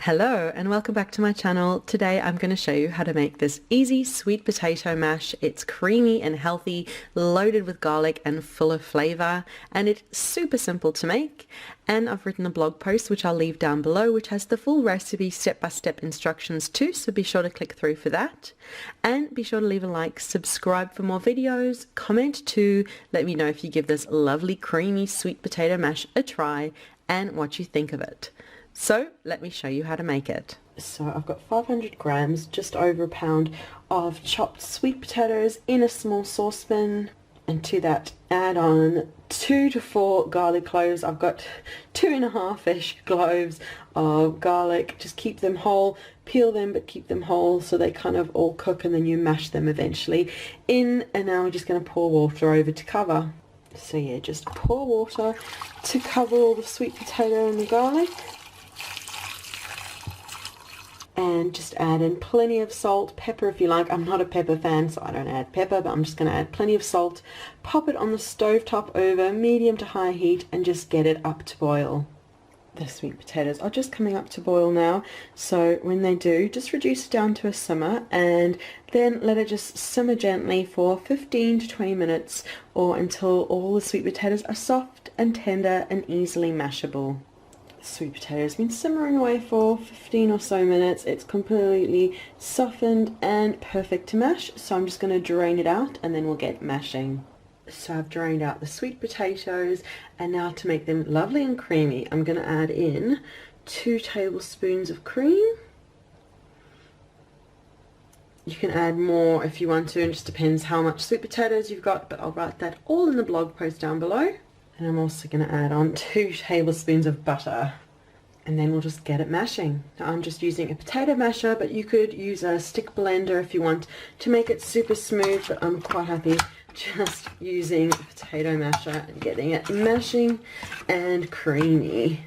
Hello and welcome back to my channel. Today I'm going to show you how to make this easy sweet potato mash. It's creamy and healthy, loaded with garlic and full of flavor, and it's super simple to make. And I've written a blog post which I'll leave down below, which has the full recipe, step-by-step instructions too, so be sure to click through for that. And be sure to leave a like, subscribe for more videos, comment too, let me know if you give this lovely creamy sweet potato mash a try and what you think of it. So let me show you how to make it. So I've got 500 grams, just over a pound of chopped sweet potatoes in a small saucepan, and to that add on 2 to 4 garlic cloves. I've got 2.5-ish cloves of garlic. Just keep them whole, peel them but keep them whole so they kind of all cook, and then you mash them eventually in. And now we're just going to pour water over to cover. So yeah, just pour water to cover all the sweet potato and the garlic. And just add in plenty of salt, pepper if you like. I'm not a pepper fan, so I don't add pepper, but I'm just going to add plenty of salt. Pop it on the stove top over medium to high heat and just get it up to boil. The sweet potatoes are just coming up to boil now, so when they do, just reduce it down to a simmer and then let it just simmer gently for 15 to 20 minutes, or until all the sweet potatoes are soft and tender and easily mashable. Sweet potato has been simmering away for 15 or so minutes. It's completely softened and perfect to mash, so I'm just going to drain it out and then we'll get mashing. So I've drained out the sweet potatoes, and now to make them lovely and creamy, I'm going to add in 2 tablespoons of cream. You can add more if you want to, it just depends how much sweet potatoes you've got, but I'll write that all in the blog post down below. And I'm also going to add on 2 tablespoons of butter, and then we'll just get it mashing. Now I'm just using a potato masher, but you could use a stick blender if you want to make it super smooth, but I'm quite happy just using a potato masher and getting it mashing and creamy.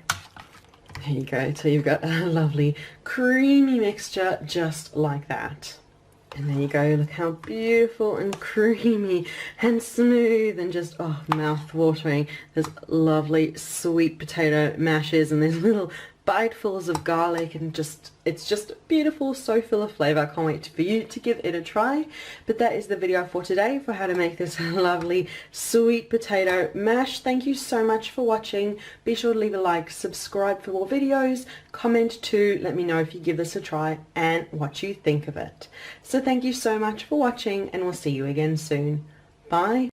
There you go, so you've got a lovely creamy mixture just like that. And there you go, look how beautiful and creamy and smooth and just, oh, mouth-watering. There's lovely sweet potato mashes and there's little bitefuls of garlic, and just, it's just beautiful, so full of flavor. I can't wait for you to give it a try. But that is the video for today for how to make this lovely sweet potato mash. Thank you so much for watching. Be sure to leave a like, subscribe for more videos, comment too, let me know if you give this a try and what you think of it. So thank you so much for watching, and we'll see you again soon. Bye.